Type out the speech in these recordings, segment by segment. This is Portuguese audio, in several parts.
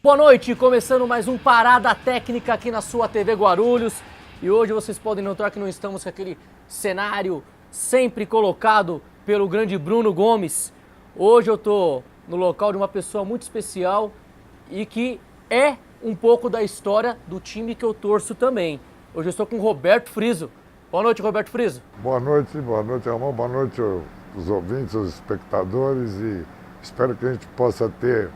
Boa noite, começando mais um Parada Técnica aqui na sua TV Guarulhos. E hoje vocês podem notar que não estamos com aquele cenário sempre colocado pelo grande Bruno Gomes. Hoje eu tô no local de uma pessoa muito especial e que é um pouco da história do time que eu torço também. Hoje eu estou com o Roberto Friso. Boa noite, Roberto Friso. Boa noite, Ramon. Boa noite os ouvintes, os espectadores e espero que a gente possa ter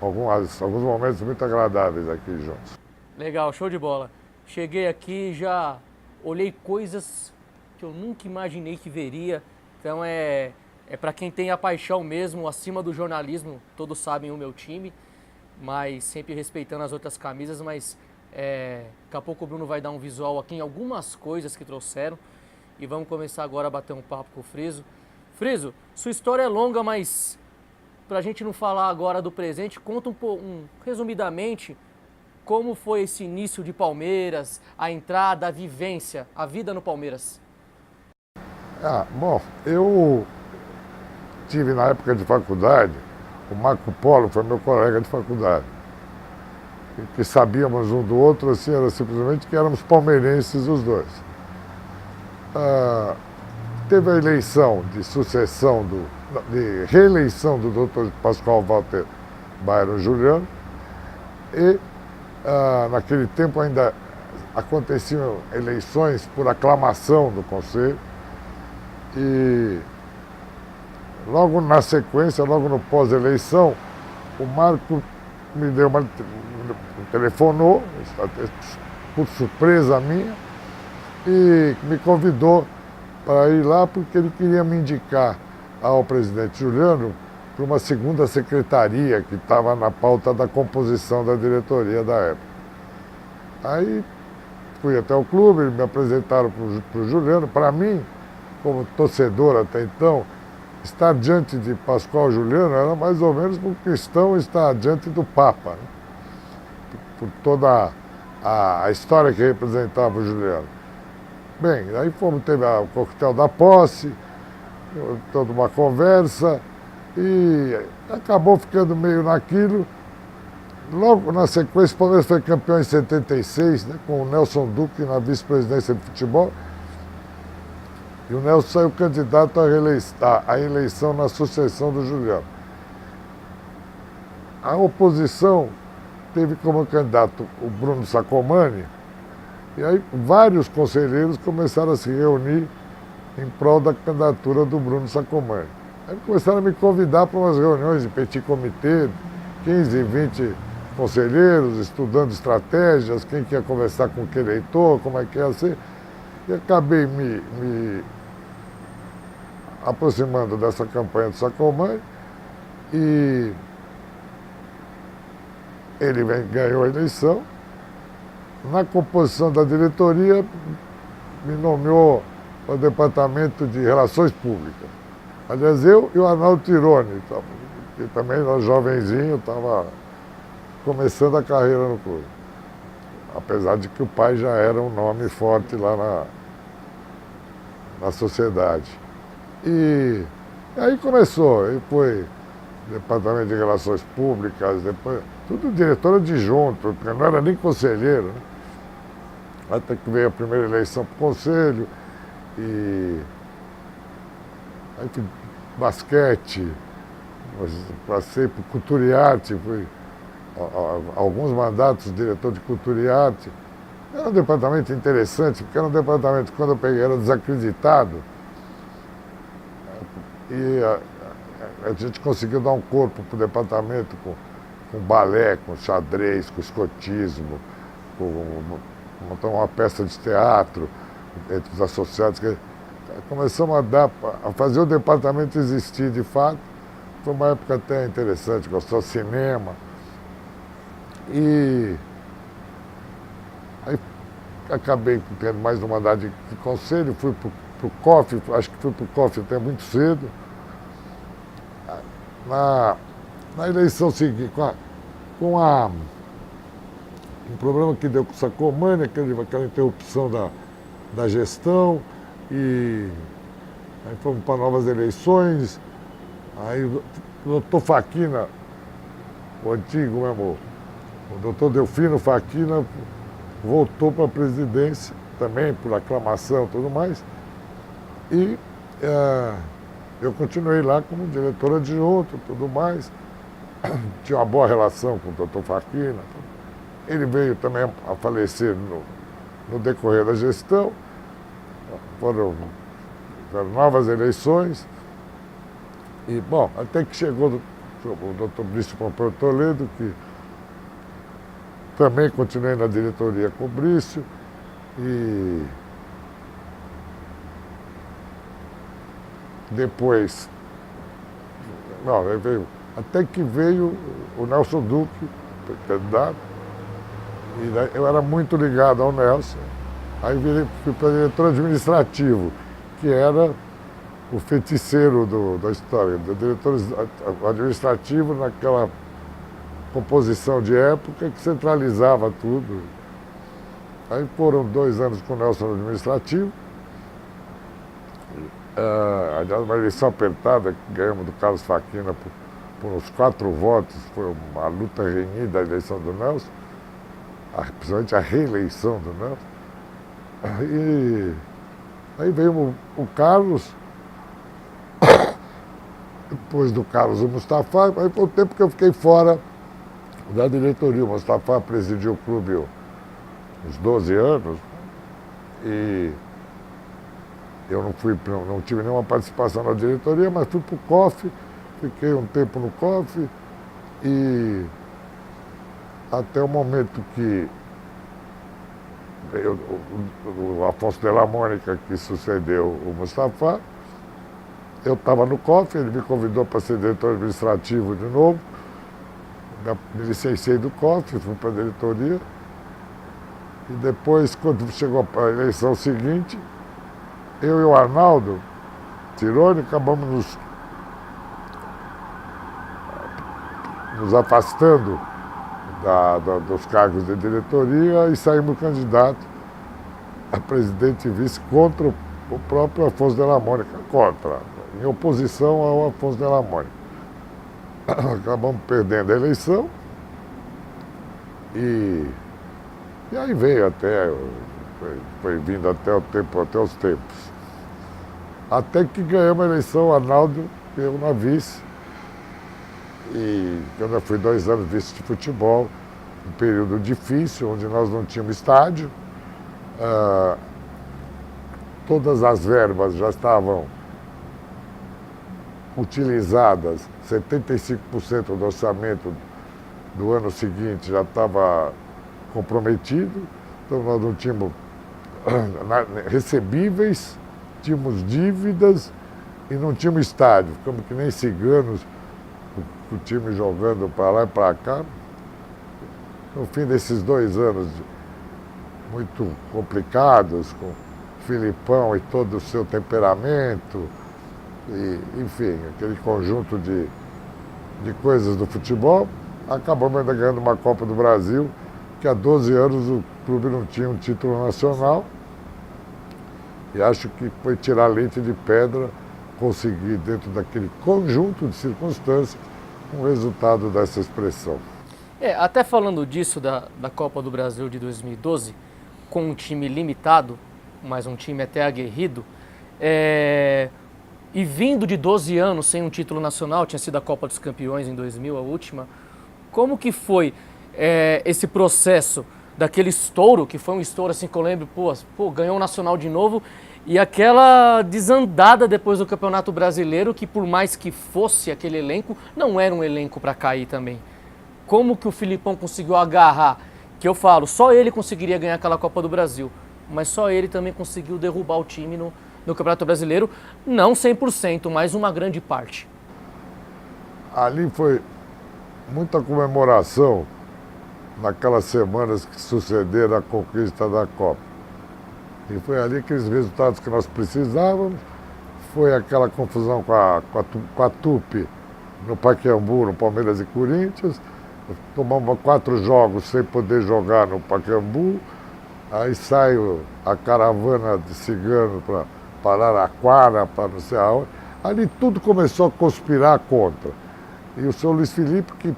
alguns momentos muito agradáveis aqui juntos. Legal, show de bola. Cheguei aqui, já olhei coisas que eu nunca imaginei que veria. Então é para quem tem a paixão mesmo, acima do jornalismo, todos sabem o meu time, mas sempre respeitando as outras camisas, mas daqui a pouco o Bruno vai dar um visual aqui em algumas coisas que trouxeram e vamos começar agora a bater um papo com o Friso. Friso, sua história é longa, mas pra gente não falar agora do presente, conta resumidamente como foi esse início de Palmeiras, a entrada, a vivência, a vida no Palmeiras. Bom, eu tive na época de faculdade, o Marco Polo foi meu colega de faculdade, que sabíamos um do outro, assim, era simplesmente que éramos palmeirenses os dois. Teve a eleição de sucessão, de reeleição do Dr. Pascoal Walter Bairon Juliano e naquele tempo ainda aconteciam eleições por aclamação do Conselho e logo na sequência, logo no pós-eleição, o Marco me telefonou, por surpresa minha, e me convidou para ir lá porque ele queria me indicar ao presidente Juliano para uma segunda secretaria que estava na pauta da composição da diretoria da época. Aí fui até o clube, me apresentaram para o Juliano. Para mim, como torcedor até então, estar diante de Pascoal Juliano era mais ou menos como cristão estar diante do Papa, né? Por toda a história que representava o Juliano. Bem, aí teve o coquetel da posse, toda uma conversa e acabou ficando meio naquilo. Logo na sequência, o Palmeiras foi campeão em 76, né, com o Nelson Duque na vice-presidência de futebol. E o Nelson saiu candidato à eleição na sucessão do Juliano. A oposição teve como candidato o Bruno Sacomani, e aí vários conselheiros começaram a se reunir em prol da candidatura do Bruno Sacomani. Aí começaram a me convidar para umas reuniões de petit comitê, 15, 20 conselheiros, estudando estratégias, quem quer conversar com que eleitor, como é que ia ser. E acabei me aproximando dessa campanha do Sacomani e ele ganhou a eleição. Na composição da diretoria, me nomeou o departamento de Relações Públicas. Aliás, eu e o Arnaldo Tironi, que também era jovenzinho, estava começando a carreira no clube. Apesar de que o pai já era um nome forte lá na sociedade. E aí começou, aí foi departamento de Relações Públicas, depois tudo diretor adjunto, porque não era nem conselheiro, né? Até que veio a primeira eleição para o conselho, e aí fui basquete, passei por cultura e arte, fui alguns mandatos diretor de cultura e arte. Era um departamento interessante, porque era um departamento que quando eu peguei era desacreditado, e a gente conseguiu dar um corpo para o departamento com balé, com xadrez, com escotismo, montar uma peça de teatro entre os associados. Começamos a fazer o departamento existir de fato. Foi uma época até interessante, gostou de cinema. E aí acabei tendo mais um mandato de conselho, fui para o COF, acho que fui para o COF até muito cedo. Na eleição seguinte, com um problema que deu com o Sacomani, aquela interrupção da gestão, e aí fomos para novas eleições, aí o doutor Faquina, o antigo mesmo O doutor Delfino Facchina voltou para a presidência, também por aclamação e tudo mais, e eu continuei lá como diretor adjunto e tudo mais. Tinha uma boa relação com o doutor Facchina. Ele veio também a falecer no decorrer da gestão. Foram novas eleições. E, bom, até que chegou o doutor Brício Pompeu Toledo, que também continuei na diretoria com o Brício. E depois, não, até que veio o Nelson Duque, candidato, e daí eu era muito ligado ao Nelson. Aí fui para diretor administrativo, que era o feiticeiro da história, do diretor administrativo naquela composição de época que centralizava tudo. Aí foram 2 anos com o Nelson no administrativo. Aliás, uma eleição apertada, que ganhamos do Carlos Facchina por uns 4 votos, foi uma luta renhida a eleição do Nelson, principalmente a reeleição do Nelson. E aí veio o Carlos, depois do Carlos o Mustafa, aí foi o tempo que eu fiquei fora da diretoria. O Mustafa presidiu o clube uns 12 anos e eu não tive nenhuma participação na diretoria, mas fui para o COF, fiquei um tempo no COF e até o momento que o Afonso de la Mônica, que sucedeu o Mustafa, eu estava no COF, ele me convidou para ser diretor administrativo de novo, me licenciei do COF, fui para a diretoria e depois, quando chegou a eleição seguinte, eu e o Arnaldo Tironi acabamos nos afastando dos cargos de diretoria e saímos candidato a presidente e vice contra o próprio Afonso de la Mônica, em oposição ao Afonso de la Mônica. Acabamos perdendo a eleição e aí veio foi vindo até os tempos. Até que ganhamos a eleição, o Arnaldo, eu na vice. E eu já fui 2 anos vice de futebol, um período difícil, onde nós não tínhamos estádio. Todas as verbas já estavam utilizadas, 75% do orçamento do ano seguinte já estava comprometido, então nós não tínhamos recebíveis, tínhamos dívidas e não tínhamos estádio. Ficamos que nem ciganos, o time jogando para lá e para cá. No fim desses 2 anos muito complicados, com o Filipão e todo o seu temperamento, e, enfim, aquele conjunto de coisas do futebol, acabamos ainda ganhando uma Copa do Brasil, que há 12 anos o clube não tinha um título nacional, e acho que foi tirar leite de pedra conseguir, dentro daquele conjunto de circunstâncias, um resultado dessa expressão. Até falando disso, da Copa do Brasil de 2012, com um time limitado, mas um time até aguerrido, e vindo de 12 anos sem um título nacional, tinha sido a Copa dos Campeões em 2000, a última, como que foi esse processo daquele estouro, que foi um estouro assim que eu lembro, ganhou o Nacional de novo, e aquela desandada depois do Campeonato Brasileiro, que por mais que fosse aquele elenco, não era um elenco para cair também. Como que o Filipão conseguiu agarrar, que eu falo, só ele conseguiria ganhar aquela Copa do Brasil, mas só ele também conseguiu derrubar o time no Campeonato Brasileiro, não 100%, mas uma grande parte. Ali foi muita comemoração naquelas semanas que sucederam a conquista da Copa. E foi ali aqueles resultados que nós precisávamos, foi aquela confusão com a Tupi no Pacaembu, no Palmeiras e Corinthians, tomamos 4 jogos sem poder jogar no Pacaembu, aí saiu a caravana de cigano para Araraquara, para não sei aonde. Ali tudo começou a conspirar contra. E o senhor Luiz Felipe, que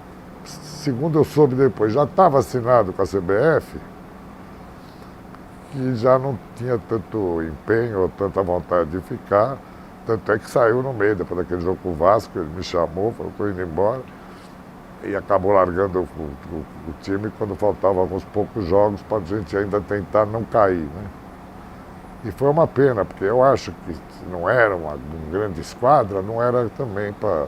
segundo eu soube depois, já estava assinado com a CBF, que já não tinha tanto empenho ou tanta vontade de ficar, tanto é que saiu no meio, depois daquele jogo com o Vasco, ele me chamou, falou, estou indo embora, e acabou largando o time quando faltavam alguns poucos jogos para a gente ainda tentar não cair, né? E foi uma pena, porque eu acho que não era uma grande esquadra, não era também para...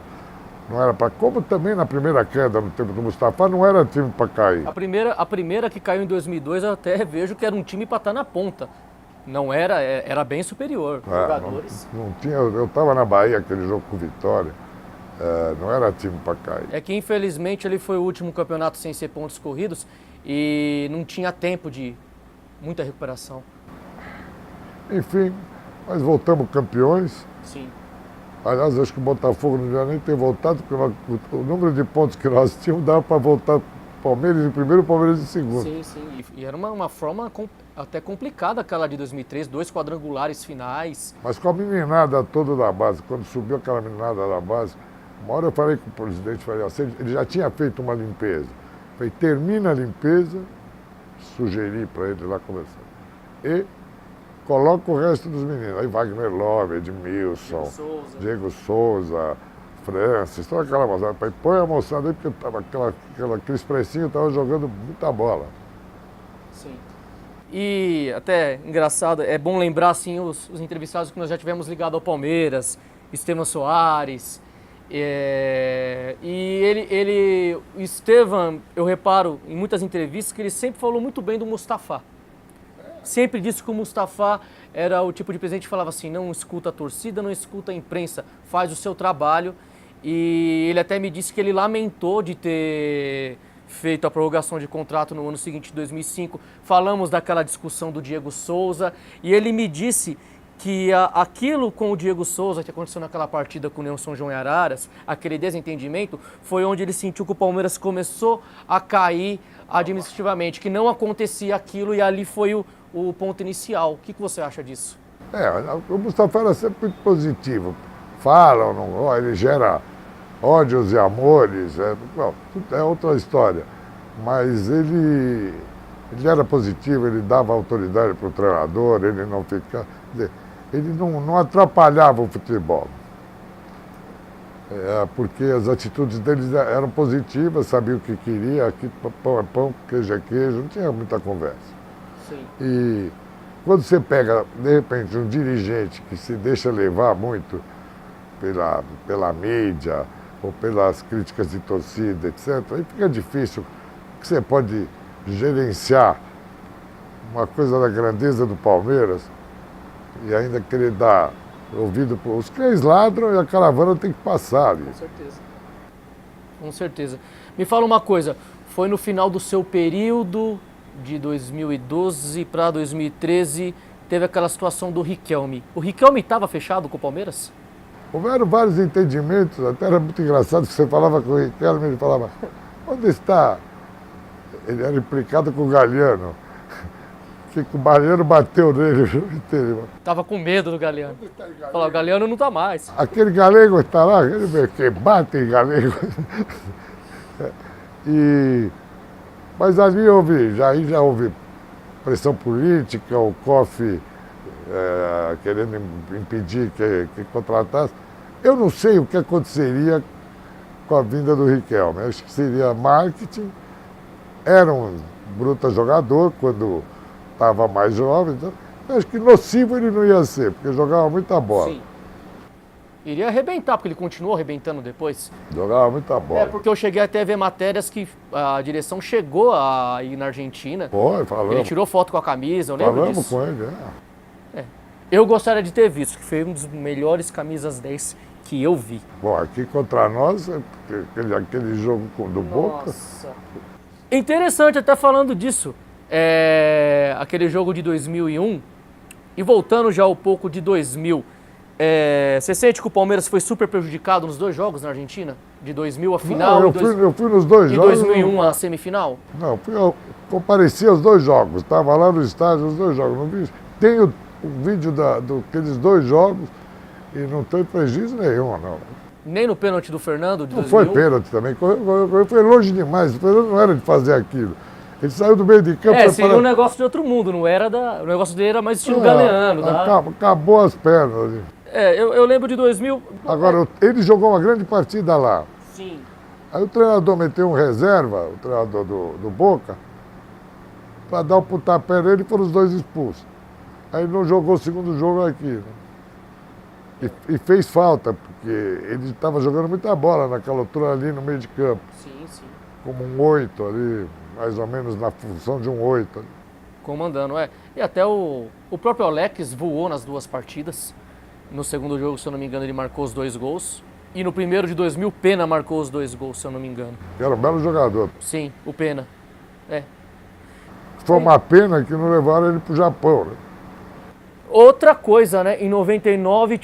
Não era para... Como também na primeira queda, no tempo do Mustafa, não era time para cair. A primeira que caiu em 2002, eu até vejo que era um time para estar na ponta. Não era, era bem superior. Jogadores. Não tinha, eu estava na Bahia, aquele jogo com Vitória, não era time para cair. É que infelizmente ele foi o último campeonato sem ser pontos corridos e não tinha tempo de muita recuperação. Enfim, nós voltamos campeões. Sim. Aliás, acho que o Botafogo não devia nem ter voltado, porque o número de pontos que nós tínhamos dava para voltar Palmeiras em primeiro e Palmeiras em segundo. Sim, sim. E era uma forma até complicada aquela de 2003, 2 quadrangulares finais. Mas com a meninada toda da base, quando subiu aquela meninada da base, uma hora eu falei com o presidente, falei assim, ele já tinha feito uma limpeza. Falei, termina a limpeza, sugeri para ele lá conversar. E coloca o resto dos meninos. Aí Wagner Love, Edmilson, Diego Souza, Francis, toda aquela moçada. Põe a moçada aí, porque tava aquele expressinho estava jogando muita bola. Sim. E até engraçado, é bom lembrar assim, os entrevistados que nós já tivemos ligado ao Palmeiras, Estevam Soares. O Estevam, eu reparo em muitas entrevistas que ele sempre falou muito bem do Mustafa. Sempre disse que o Mustafa era o tipo de presidente que falava assim, não escuta a torcida, não escuta a imprensa, faz o seu trabalho. E ele até me disse que ele lamentou de ter feito a prorrogação de contrato no ano seguinte, 2005. Falamos daquela discussão do Diego Souza e ele me disse que aquilo com o Diego Souza que aconteceu naquela partida com o Nelson João e Araras, aquele desentendimento, foi onde ele sentiu que o Palmeiras começou a cair administrativamente, que não acontecia aquilo e ali foi o ponto inicial. O que você acha disso? O Mustafa era sempre muito positivo. Fala, não, ele gera ódios e amores, é outra história. Mas ele era positivo, ele dava autoridade para o treinador, ele não ficava... Ele não atrapalhava o futebol. Porque as atitudes deles eram positivas, sabia o que queria, aqui pão é pão, queijo é queijo, não tinha muita conversa. Sim. E quando você pega, de repente, um dirigente que se deixa levar muito pela mídia ou pelas críticas de torcida, etc., aí fica difícil, que você pode gerenciar uma coisa da grandeza do Palmeiras e ainda querer dar ouvido para os cães ladram e a caravana tem que passar ali. Com certeza. Com certeza. Me fala uma coisa, foi no final do seu período de 2012 para 2013, teve aquela situação do Riquelme. O Riquelme estava fechado com o Palmeiras? Houveram vários entendimentos, até era muito engraçado que você falava com o Riquelme, ele falava, onde está? Ele era implicado com o Galhardo. Que o Galhardo bateu nele. Tava com medo do Galhardo. Falou, o Galhardo não tá mais. Aquele galego está lá, aquele que bate em galego. Mas ali já houve pressão política, o COF querendo impedir que contratasse. Eu não sei o que aconteceria com a vinda do Riquelme. Acho que seria marketing. Era um bruto jogador quando estava mais jovem, então acho que nocivo ele não ia ser, porque jogava muita bola. Sim. Iria arrebentar, porque ele continuou arrebentando depois. Jogava muita bola. Porque eu cheguei até a ver matérias que a direção chegou a ir na Argentina. Foi, falamos. Ele tirou foto com a camisa, eu lembro disso. Falamos com ele, Eu gostaria de ter visto, que foi um dos melhores camisas 10 que eu vi. Bom, aqui contra nós, aquele jogo do Boca. Nossa. Interessante, até falando disso. Aquele jogo de 2001 e voltando já um pouco de 2000, você sente que o Palmeiras foi super prejudicado nos dois jogos na Argentina? De 2000 a final? Não, eu fui nos dois jogos. E 2001 a semifinal? Não, eu compareci aos dois jogos, estava lá no estádio os dois jogos. Não vi, tenho o vídeo daqueles dois jogos e não tem prejuízo nenhum, não. Nem no pênalti do Fernando de Não 2001? foi pênalti também, foi longe demais, o Fernando não era de fazer aquilo. Ele saiu do meio de campo... seria um negócio de outro mundo, não era o negócio dele era mais estilo Galeano. Acabou as pernas. Eu lembro de 2000... Agora, ele jogou uma grande partida lá. Sim. Aí o treinador meteu um reserva, o treinador do Boca, para dar o pontapé nele e foram os dois expulsos. Aí ele não jogou o segundo jogo aqui. Né? E fez falta, porque ele estava jogando muita bola naquela altura ali no meio de campo. Sim, sim. Como um 8 ali, mais ou menos na função de um 8. Comandando, E até o próprio Alex voou nas duas partidas. No segundo jogo, se eu não me engano, ele marcou os 2 gols. E no primeiro de 2000, Pena marcou os 2 gols, se eu não me engano. Era um belo jogador. Sim, o Pena. Foi uma pena que não levaram ele para o Japão, né? Outra coisa, né? Em 99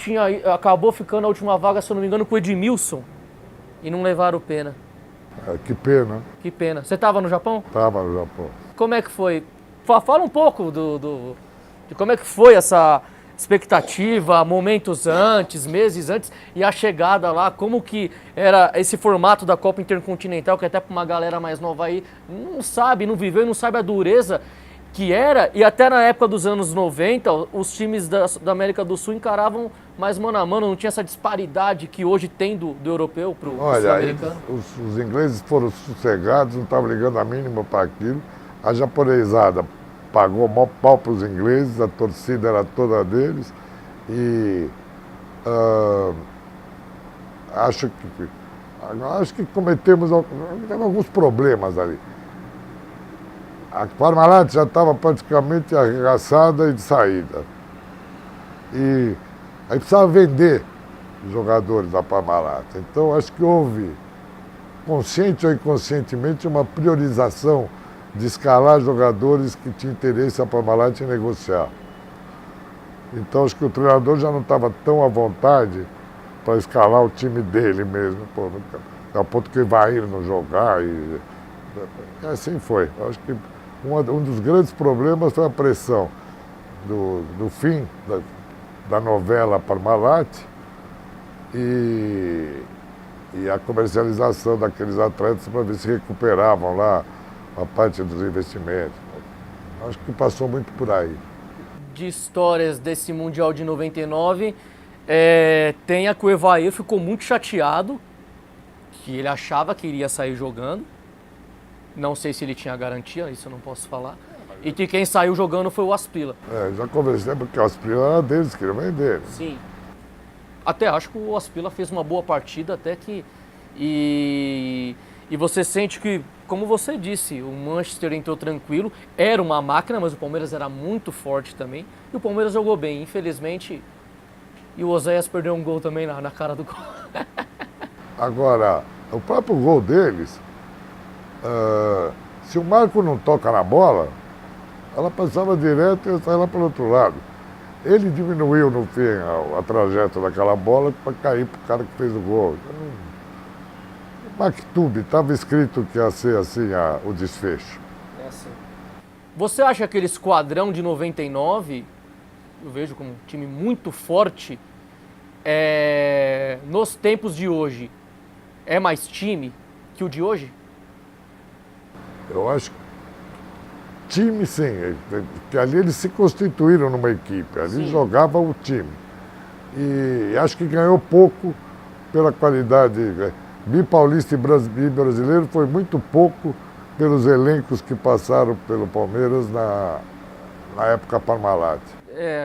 acabou ficando a última vaga, se eu não me engano, com o Edmilson. E não levaram o Pena. Que pena. Que pena. Você estava no Japão? Estava no Japão. Como é que foi? Fala um pouco de como é que foi essa expectativa, momentos antes, meses antes e a chegada lá, como que era esse formato da Copa Intercontinental, que até para uma galera mais nova aí não sabe, não viveu e não sabe a dureza que era, e até na época dos anos 90, os times da América do Sul encaravam mais mano a mano, não tinha essa disparidade que hoje tem do europeu para o sul-americano. Os ingleses foram sossegados, não estavam ligando a mínima para aquilo, a japonesada pagou maior pau para os ingleses, a torcida era toda deles e acho que cometemos alguns problemas ali. A Parmalat já estava praticamente arregaçada e de saída. E aí precisava vender os jogadores da Parmalat. Então acho que houve, consciente ou inconscientemente, uma priorização de escalar jogadores que tinham interesse a Parmalat em negociar. Então acho que o treinador já não estava tão à vontade para escalar o time dele mesmo. Ao ponto que vai ir não jogar. E assim foi. Acho que um dos grandes problemas foi a pressão do fim da novela Parmalat e a comercialização daqueles atletas para ver se recuperavam lá a parte dos investimentos. Acho que passou muito por aí. De histórias desse Mundial de 99, tem a que o Evair ficou muito chateado, que ele achava que iria sair jogando. Não sei se ele tinha garantia, isso eu não posso falar. E que quem saiu jogando foi o Aspila. Já conversei porque o Aspila era deles, queria vender. Sim. Até acho que o Aspila fez uma boa partida, até que... E você sente que, como você disse, o Manchester entrou tranquilo, era uma máquina, mas o Palmeiras era muito forte também. E o Palmeiras jogou bem, infelizmente. E o Oséias perdeu um gol também na cara do gol. Agora, o próprio gol deles... se o Marco não toca na bola, ela passava direto e ia sair lá para o outro lado. Ele diminuiu no fim a trajetória daquela bola para cair para o cara que fez o gol. Maktub, estava escrito que ia ser assim o desfecho. Assim. Você acha que aquele esquadrão de 99, eu vejo como um time muito forte, nos tempos de hoje, é mais time que o de hoje? Eu acho que time, sim, que ali eles se constituíram numa equipe, ali Sim. jogava o time. E acho que ganhou pouco pela qualidade. Bipaulista e brasileiro foi muito pouco pelos elencos que passaram pelo Palmeiras na época Parmalat.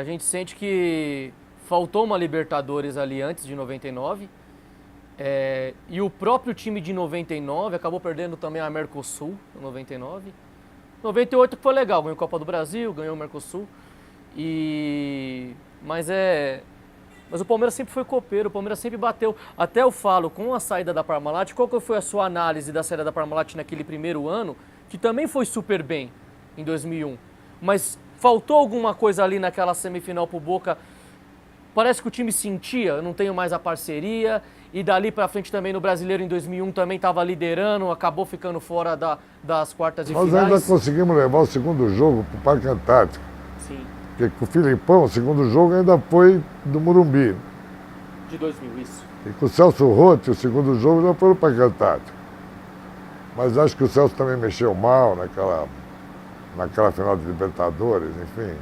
A gente sente que faltou uma Libertadores ali antes de 99. E o próprio time de 99 acabou perdendo também a Mercosul, em 99. 98 foi legal, ganhou a Copa do Brasil, ganhou o Mercosul. Mas o Palmeiras sempre foi copeiro, o Palmeiras sempre bateu. Até eu falo, com a saída da Parmalat, qual que foi a sua análise da saída da Parmalat naquele primeiro ano, que também foi super bem, em 2001. Mas faltou alguma coisa ali naquela semifinal pro Boca? Parece que o time sentia, eu não tenho mais a parceria, e dali pra frente também no Brasileiro em 2001 também estava liderando, acabou ficando fora das quartas de finais. Nós ainda conseguimos levar o segundo jogo pro Parque Antártico. Sim. Porque com o Filipão, o segundo jogo ainda foi do Morumbi. De 2000, isso. E com o Celso Rotti, o segundo jogo já foi no Parque Antártico. Mas acho que o Celso também mexeu mal naquela final de Libertadores, enfim.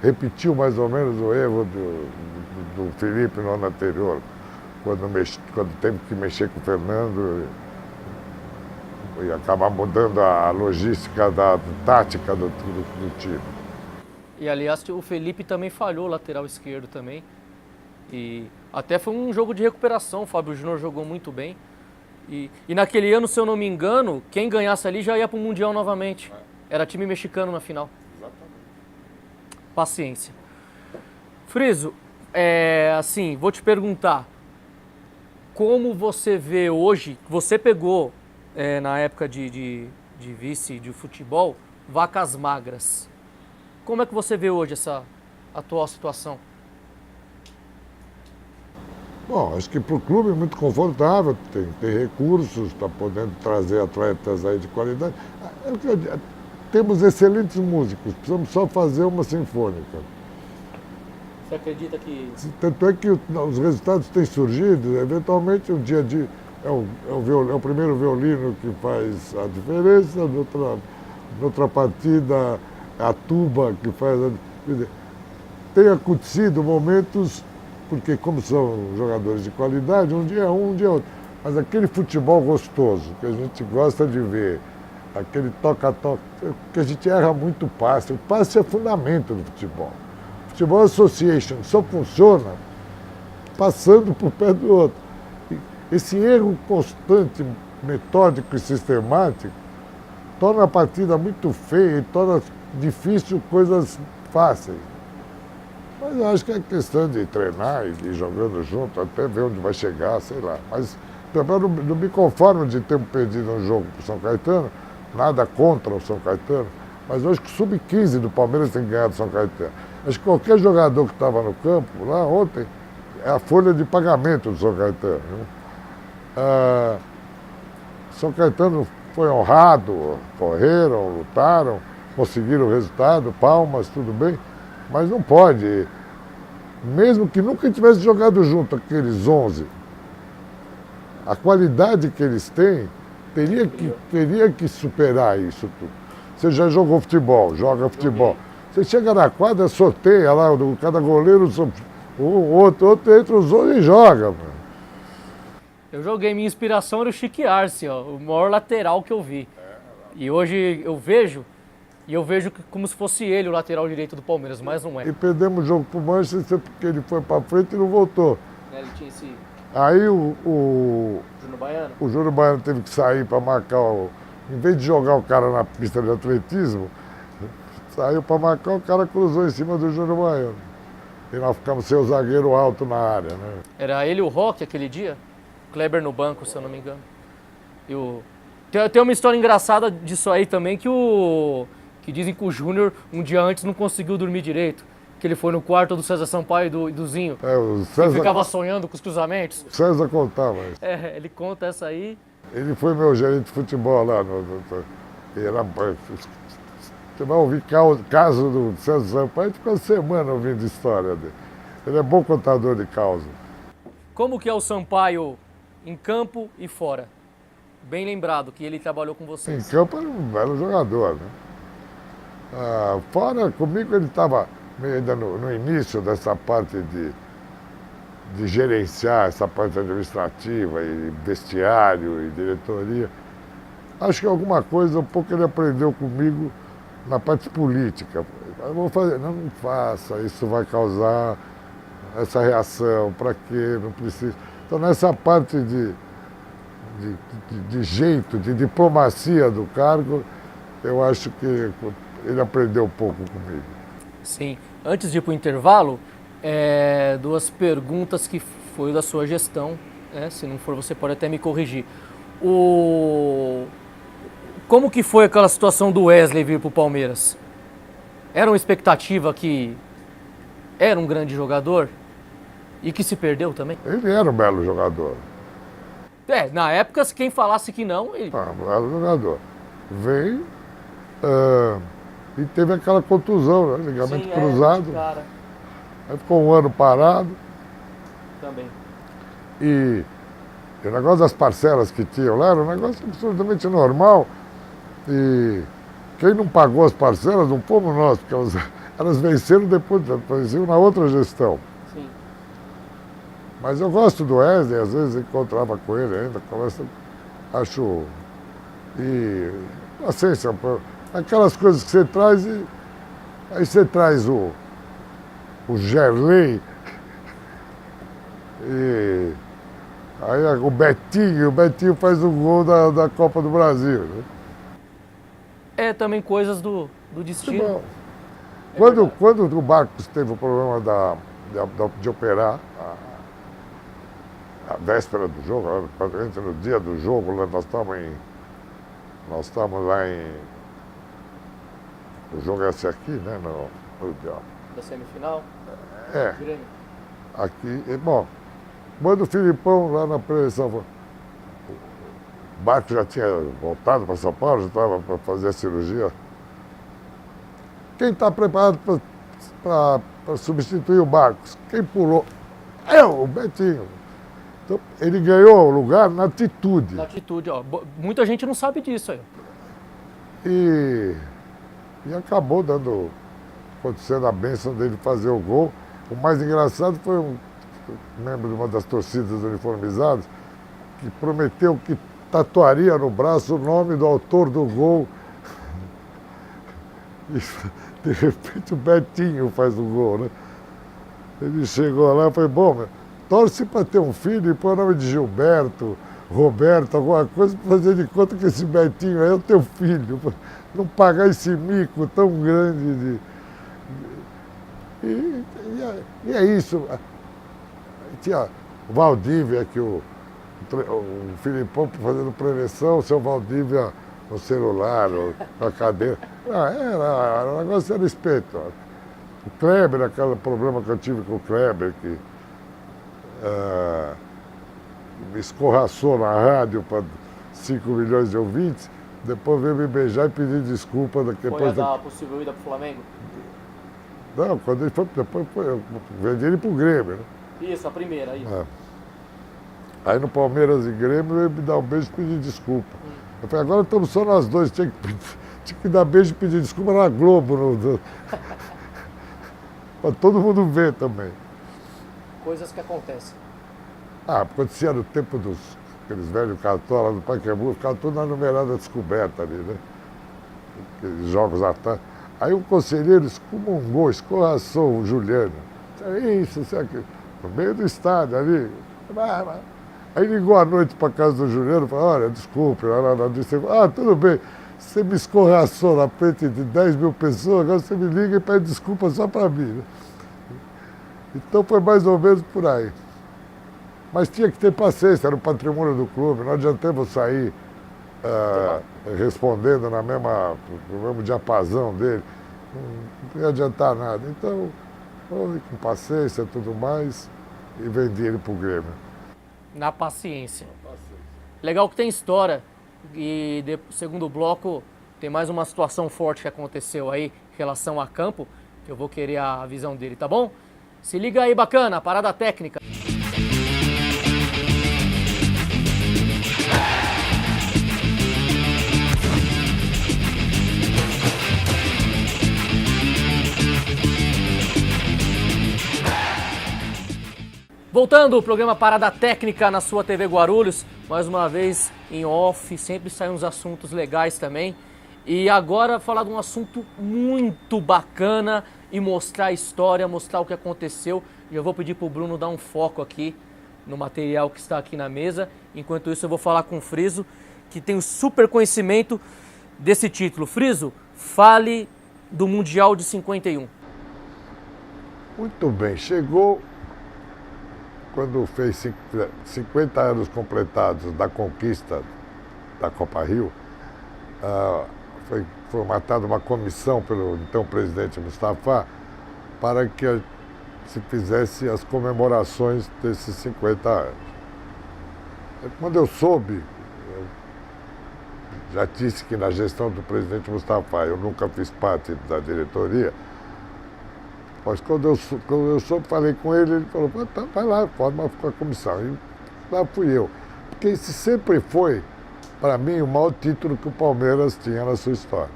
Repetiu mais ou menos o erro do Felipe no ano anterior, quando teve que mexer com o Fernando e acabar mudando a logística da tática do time. E aliás, o Felipe também falhou lateral esquerdo também. E até foi um jogo de recuperação, o Fábio Júnior jogou muito bem. E naquele ano, se eu não me engano, quem ganhasse ali já ia para o Mundial novamente. Era time mexicano na final. Exatamente. Paciência. Friso, assim, vou te perguntar. Como você vê hoje, você pegou na época de vice de futebol, vacas magras. Como é que você vê hoje essa atual situação? Bom, acho que para o clube é muito confortável, tem recursos, está podendo trazer atletas aí de qualidade. Temos excelentes músicos, precisamos só fazer uma sinfônica. Você acredita que... Tanto é que os resultados têm surgido, eventualmente o dia a dia é o primeiro violino que faz a diferença, noutra partida é a tuba que faz a diferença. Tem acontecido momentos, porque como são jogadores de qualidade, um dia um dia outro. Mas aquele futebol gostoso, que a gente gosta de ver, aquele toca-toca, que a gente erra muito passe. O passe é fundamento do futebol. O futebol association só funciona passando por pé do outro. Esse erro constante, metódico e sistemático torna a partida muito feia e torna difícil coisas fáceis. Mas eu acho que é questão de treinar e ir jogando junto, até ver onde vai chegar, sei lá. Mas também não me conformo de ter perdido um jogo para o São Caetano, nada contra o São Caetano, mas eu acho que o Sub-15 do Palmeiras tem que ganhar do São Caetano. Acho que qualquer jogador que estava no campo, lá ontem, é a folha de pagamento do São Caetano. São Caetano foi honrado, correram, lutaram, conseguiram o resultado, palmas, tudo bem, mas não pode. Mesmo que nunca tivesse jogado junto aqueles 11, a qualidade que eles têm teria que superar isso tudo. Você já jogou futebol, joga futebol. Você chega na quadra, sorteia lá, cada goleiro, o outro entra os 11 e joga, mano. Eu joguei, minha inspiração era o Chique Arce, ó, o maior lateral que eu vi. E hoje eu vejo como se fosse ele o lateral direito do Palmeiras, mas não é. E perdemos o jogo pro Manchester porque ele foi pra frente e não voltou. Ele tinha esse... Aí Júnior Baiano? O Júnior Baiano teve que sair para marcar em vez de jogar o cara na pista de atletismo, saiu para marcar, o cara cruzou em cima do Júnior Baiano. E nós ficamos sem o zagueiro alto na área, né? Era ele o Roque aquele dia? Kleber no banco, se eu não me engano. Tem uma história engraçada disso aí também, que dizem que o Júnior, um dia antes, não conseguiu dormir direito. Que ele foi no quarto do César Sampaio e do Zinho. O César... E ficava sonhando com os cruzamentos. O César contava isso. Ele conta essa aí. Ele foi meu gerente de futebol lá. Você vai ouvir caso do César Sampaio, fica uma semana ouvindo história dele. Ele é bom contador de causa. Como que é o Sampaio em campo e fora? Bem lembrado que ele trabalhou com vocês. Em campo era um belo jogador, né? Fora, comigo ele estava ainda no início dessa parte de gerenciar essa parte administrativa e vestiário e diretoria. Acho que alguma coisa, um pouco ele aprendeu comigo na parte política. Eu vou fazer, não faça, isso vai causar essa reação, para quê, não precisa. Então nessa parte de jeito, de diplomacia do cargo, eu acho que ele aprendeu um pouco comigo. Sim. Antes de ir para o intervalo, duas perguntas que foi da sua gestão. Se não for, você pode até me corrigir. Como que foi aquela situação do Wesley vir para o Palmeiras? Era uma expectativa que era um grande jogador e que se perdeu também? Ele era um belo jogador. Na época, quem falasse que não... Ele... Um belo jogador. Veio e teve aquela contusão, né? Ligamento cruzado. Cara. Aí ficou um ano parado. Também. E o negócio das parcelas que tinham lá era um negócio absolutamente normal. E quem não pagou as parcelas não fomos nós, porque elas venceram depois na outra gestão. Sim. Mas eu gosto do Wesley, às vezes encontrava com ele ainda, conversa, acho. E assim, aquelas coisas que você traz e aí você traz o Gerlei e aí o Betinho faz o gol da Copa do Brasil. Né? É também coisas do destino. Quando o Barcos teve o problema de operar a véspera do jogo, praticamente no dia do jogo, nós estávamos lá em. O jogo é esse aqui, né? Da semifinal? É. Aqui, bom, quando o Filipão lá na preleção, o Barco já tinha voltado para São Paulo, já estava para fazer a cirurgia. Quem está preparado para substituir o Barcos? Quem pulou? O Betinho. Então, ele ganhou o lugar na atitude. Na atitude, ó. Muita gente não sabe disso aí. E acabou acontecendo a bênção dele fazer o gol. O mais engraçado foi um membro de uma das torcidas uniformizadas que prometeu que tatuaria no braço o nome do autor do gol. E, de repente o Betinho faz o gol, né? Ele chegou lá e falou, bom, torce para ter um filho e põe o nome de Gilberto, Roberto, alguma coisa, para fazer de conta que esse Betinho é o teu filho. Não pagar esse mico tão grande E é isso. Tinha o Valdívia, que o Filipão fazendo prevenção, o seu Valdívia no celular, na cadeira. O negócio era espeto. O Kleber, aquele problema que eu tive com o Kleber, que me escorraçou na rádio para 5 milhões de ouvintes, depois veio me beijar e pedir desculpa. Foi a possível ida para o Flamengo? Não, quando ele foi, depois eu vendi ele para o Grêmio. Né? Isso, a primeira, isso. Aí no Palmeiras e Grêmio ele me dá um beijo e pedir desculpa. Eu falei, agora estamos só nós dois, tinha que dar beijo e pedir desculpa na Globo. Para todo mundo ver também. Coisas que acontecem. Acontecia no tempo aqueles velhos cartolas do Pacaembu, ficava tudo na numerada descoberta ali, né? Aqueles jogos à tarde. Aí um conselheiro excomungou, escorraçou o Juliano. Isso, no meio do estádio ali. Aí ligou à noite para casa do Juliano e falou, olha, desculpe, tudo bem, você me escorraçou na frente de 10 mil pessoas, agora você me liga e pede desculpa só para mim. Né? Então foi mais ou menos por aí. Mas tinha que ter paciência, era o patrimônio do clube, não adiantava sair respondendo no mesmo diapasão dele, não ia adiantar nada. Então, foi com paciência e tudo mais, e vendi ele para o Grêmio. Na paciência. Legal que tem história, e segundo bloco, tem mais uma situação forte que aconteceu aí em relação a campo, que eu vou querer a visão dele, tá bom? Se liga aí, bacana, parada técnica. Voltando ao programa Parada Técnica na sua TV Guarulhos, mais uma vez em off, sempre saem uns assuntos legais também. E agora falar de um assunto muito bacana e mostrar a história, mostrar o que aconteceu. E eu vou pedir para o Bruno dar um foco aqui no material que está aqui na mesa. Enquanto isso eu vou falar com o Friso, que tem o super conhecimento desse título. Friso, fale do Mundial de 51. Muito bem, chegou... Quando fez 50 anos completados da conquista da Copa Rio, foi formatada uma comissão pelo então presidente Mustafa para que se fizesse as comemorações desses 50 anos. Quando eu soube, eu já disse que na gestão do presidente Mustafa eu nunca fiz parte da diretoria, Mas quando eu soube, falei com ele, ele falou, tá, vai lá, forma a comissão. E lá fui eu. Porque esse sempre foi, para mim, o maior título que o Palmeiras tinha na sua história.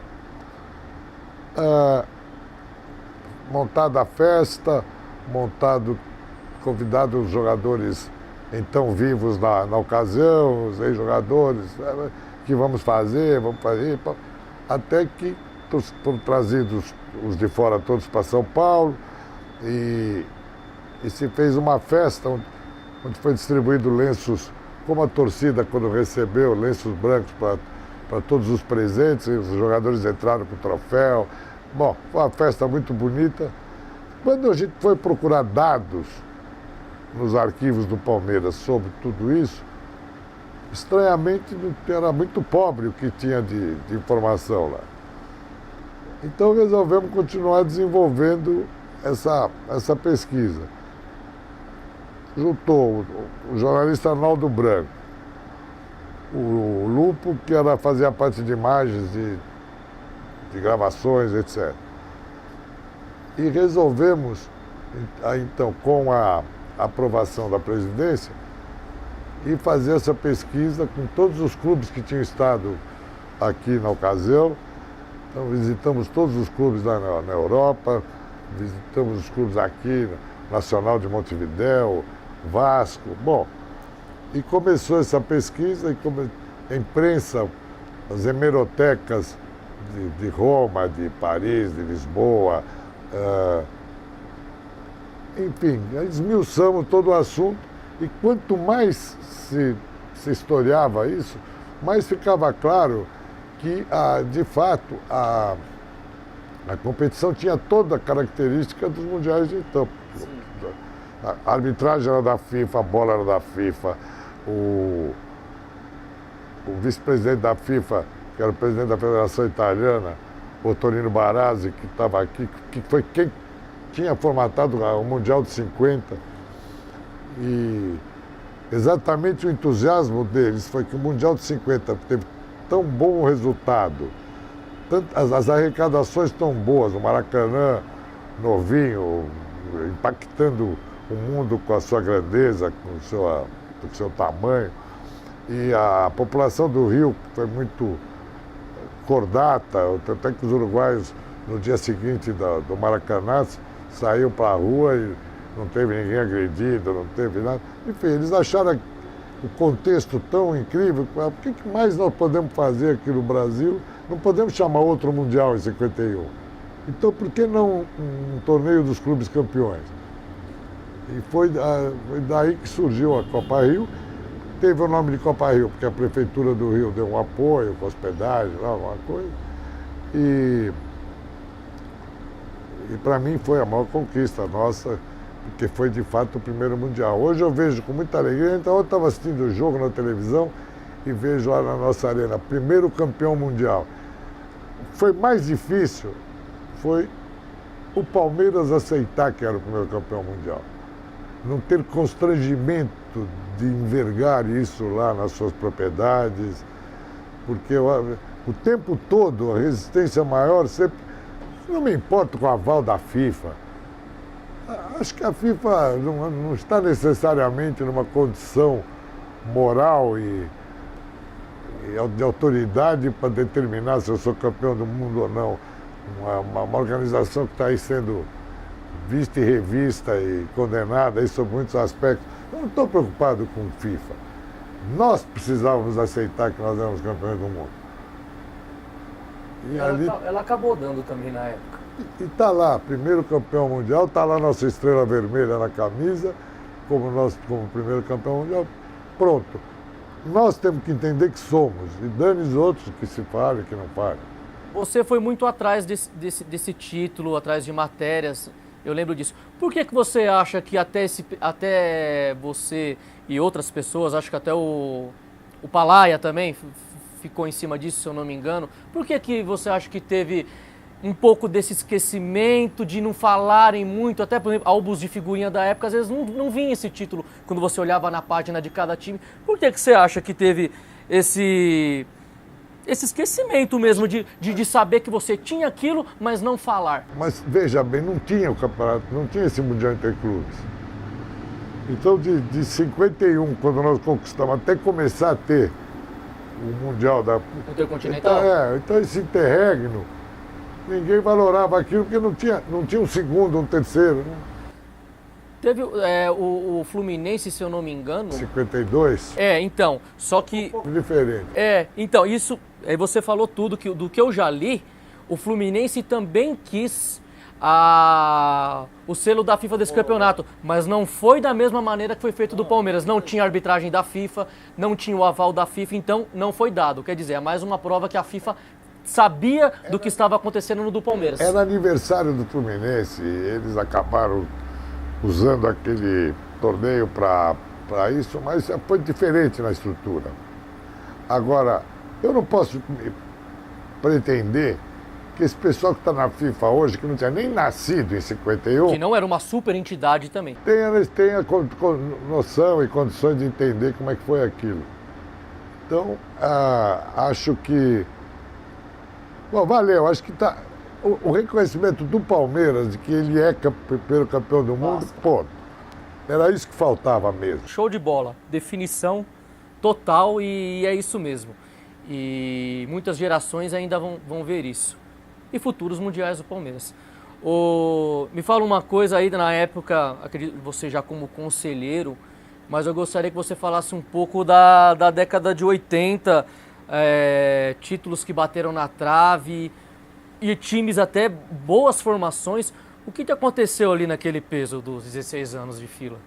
Montada a festa, convidado os jogadores então vivos na ocasião, os ex-jogadores, que vamos fazer, até que foram trazidos os de fora todos para São Paulo e se fez uma festa onde foi distribuído lenços, como a torcida quando recebeu, lenços brancos para todos os presentes, e os jogadores entraram com o troféu. Bom, foi uma festa muito bonita. Quando a gente foi procurar dados nos arquivos do Palmeiras sobre tudo isso, estranhamente era muito pobre o que tinha de informação lá. Então resolvemos continuar desenvolvendo essa pesquisa. Juntou o jornalista Arnaldo Branco, o Lupo, que fazia parte de imagens, de gravações, etc. E resolvemos, então, com a aprovação da presidência, ir fazer essa pesquisa com todos os clubes que tinham estado aqui na ocasião. Então, visitamos todos os clubes lá na Europa, visitamos os clubes aqui, Nacional de Montevidéu, Vasco. Bom, e começou essa pesquisa, e a imprensa, as hemerotecas de Roma, de Paris, de Lisboa, enfim, esmiuçamos todo o assunto, e quanto mais se historiava isso, mais ficava claro que, de fato, a competição tinha toda a característica dos mundiais de então. A arbitragem era da FIFA, a bola era da FIFA, o vice-presidente da FIFA, que era o presidente da Federação Italiana, o Tonino Barazzi, que estava aqui, que foi quem tinha formatado o Mundial de 50. E exatamente o entusiasmo deles foi que o Mundial de 50 teve tão bom resultado, as arrecadações tão boas, o Maracanã novinho, impactando o mundo com a sua grandeza, com o seu tamanho, e a população do Rio foi muito cordata, até que os uruguaios, no dia seguinte do Maracanã, saíram para a rua e não teve ninguém agredido, não teve nada. Enfim, eles acharam o contexto tão incrível. O que mais nós podemos fazer aqui no Brasil? Não podemos chamar outro Mundial em 51. Então, por que não um torneio dos clubes campeões? E foi daí que surgiu a Copa Rio. Teve o nome de Copa Rio, porque a Prefeitura do Rio deu um apoio com hospedagem, alguma coisa. E para mim foi a maior conquista nossa, porque foi de fato o primeiro Mundial. Hoje eu vejo com muita alegria. Então eu estava assistindo o jogo na televisão e vejo lá na nossa arena, primeiro campeão mundial. Foi mais difícil, foi o Palmeiras aceitar que era o primeiro campeão mundial. Não ter constrangimento de envergar isso lá nas suas propriedades, porque o tempo todo a resistência maior sempre... Não me importo com o aval da FIFA. Acho que a FIFA não está necessariamente numa condição moral e de autoridade para determinar se eu sou campeão do mundo ou não. Uma organização que está aí sendo vista e revista e condenada aí sob muitos aspectos. Eu não estou preocupado com FIFA. Nós precisávamos aceitar que nós éramos campeões do mundo. E ela acabou dando também na época. E está lá, primeiro campeão mundial, está lá nossa estrela vermelha na camisa, como primeiro campeão mundial. Pronto. Nós temos que entender que somos, e dane os outros que se falem, que não falem. Você foi muito atrás desse título, atrás de matérias, eu lembro disso. Por que você acha que até você e outras pessoas, acho que até o Palaia também ficou em cima disso, se eu não me engano, por que você acha que teve um pouco desse esquecimento, de não falarem muito, até, por exemplo, álbuns de figurinha da época, às vezes não vinha esse título quando você olhava na página de cada time. Por que você acha que teve esse esquecimento mesmo de saber que você tinha aquilo, mas não falar. Mas veja bem, não tinha o campeonato, não tinha esse Mundial Interclubes. Então de 51, quando nós conquistamos, até começar a ter o Mundial da... Intercontinental? Então esse interregno, ninguém valorava aquilo porque não tinha um segundo, um terceiro, né? Teve o Fluminense, se eu não me engano... 52? Então, só que... Um pouco diferente. Então, isso... Aí você falou tudo, do que eu já li, o Fluminense também quis o selo da FIFA desse campeonato, mas não foi da mesma maneira que foi feito do Palmeiras. Não tinha arbitragem da FIFA, não tinha o aval da FIFA, então não foi dado. Quer dizer, é mais uma prova que a FIFA sabia do que estava acontecendo no do Palmeiras. Era aniversário do Fluminense, eles acabaram usando aquele torneio para isso, mas foi diferente na estrutura. Agora, eu não posso pretender que esse pessoal que está na FIFA hoje, que não tinha nem nascido em 51... Que não era uma super entidade também. Tenha noção e condições de entender como é que foi aquilo. Então, acho que... Bom, valeu, acho que tá... O reconhecimento do Palmeiras de que ele é primeiro campeão do mundo, pô, era isso que faltava mesmo. Show de bola, definição total e é isso mesmo. E muitas gerações ainda vão ver isso. E futuros mundiais do Palmeiras. Me fala uma coisa aí, na época, acredito você já como conselheiro, mas eu gostaria que você falasse um pouco da década de 80, títulos que bateram na trave e times até boas formações. O que aconteceu ali naquele peso dos 16 anos de fila?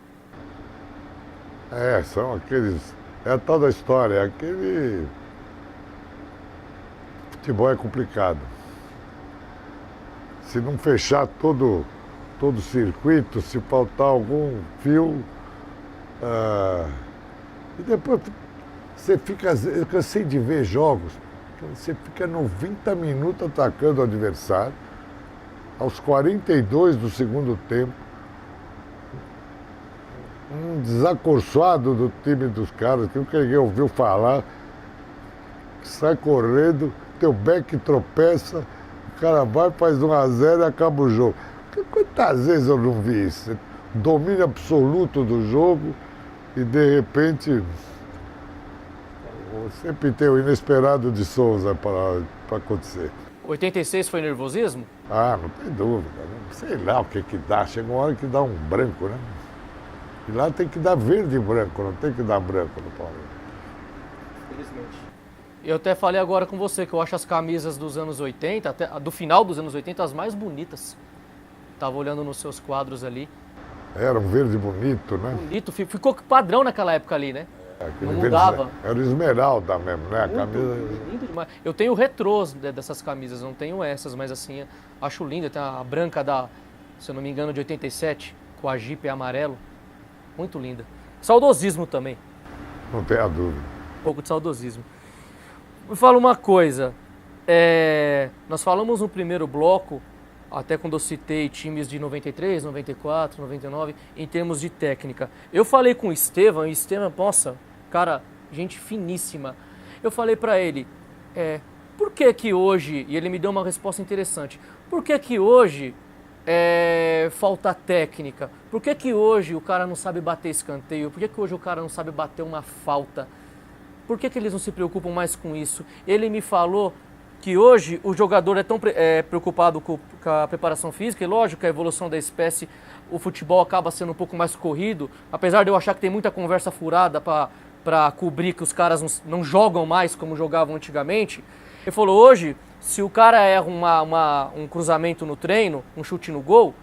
São aqueles... É a tal da história, aquele... Futebol é complicado. Se não fechar todo o circuito, se faltar algum fio... E depois você fica... Eu cansei de ver jogos, você fica 90 minutos atacando o adversário, aos 42 do segundo tempo, um desacorçoado do time dos caras, que ninguém ouviu falar, sai correndo, teu back tropeça, o cara vai, faz 1-0 e acaba o jogo. Quantas vezes eu não vi isso? Domínio absoluto do jogo e de repente sempre tem o inesperado de Souza para acontecer. 86 foi nervosismo? Não tem dúvida. Sei lá o que dá. Chega uma hora que dá um branco, né? E lá tem que dar verde e branco, não tem que dar branco no Palmeiras. Felizmente. Eu até falei agora com você que eu acho as camisas dos anos 80, até do final dos anos 80, as mais bonitas. Tava olhando nos seus quadros ali. Era um verde bonito, né? Bonito, ficou padrão naquela época ali, né? Aquele não mudava. Era o esmeralda mesmo, né? A camisa... Lindo demais. Eu tenho retrôs dessas camisas, não tenho essas, mas assim, acho linda. Tem a branca se eu não me engano, de 87, com a Jeep amarelo. Muito linda. Saudosismo também. Não tenha dúvida. Um pouco de saudosismo. Me fala uma coisa. Nós falamos no primeiro bloco, até quando eu citei times de 93, 94, 99, em termos de técnica. Eu falei com o Estevam, e Estevam, nossa, cara, gente finíssima. Eu falei pra ele, por que hoje, e ele me deu uma resposta interessante, por que hoje falta técnica? Por que hoje o cara não sabe bater escanteio? Por que hoje o cara não sabe bater uma falta? Por que eles não se preocupam mais com isso? Ele me falou que hoje o jogador é tão preocupado com a preparação física, e lógico que a evolução da espécie, o futebol acaba sendo um pouco mais corrido, apesar de eu achar que tem muita conversa furada para cobrir que os caras não jogam mais como jogavam antigamente. Ele falou, hoje, se o cara erra um cruzamento no treino, um chute no gol,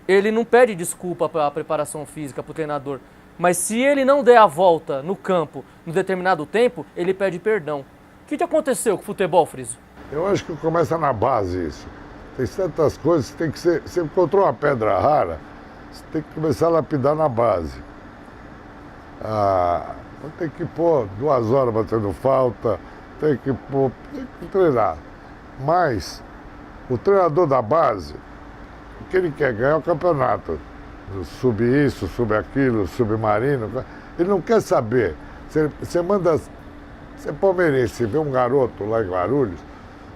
ele não pede desculpa para a preparação física, para o treinador, mas se ele não der a volta no campo no determinado tempo, ele pede perdão. O que aconteceu com o futebol, Friso? Eu acho que começa na base isso. Tem certas coisas que tem que ser... Você encontrou uma pedra rara, você tem que começar a lapidar na base. Tem que pôr 2 horas batendo falta, tem que treinar. Mas o treinador da base, o que ele quer ganhar é o campeonato. Sub isso, sub aquilo, submarino. Ele não quer saber. Você manda Você é palmeirense, vê um garoto lá em Guarulhos,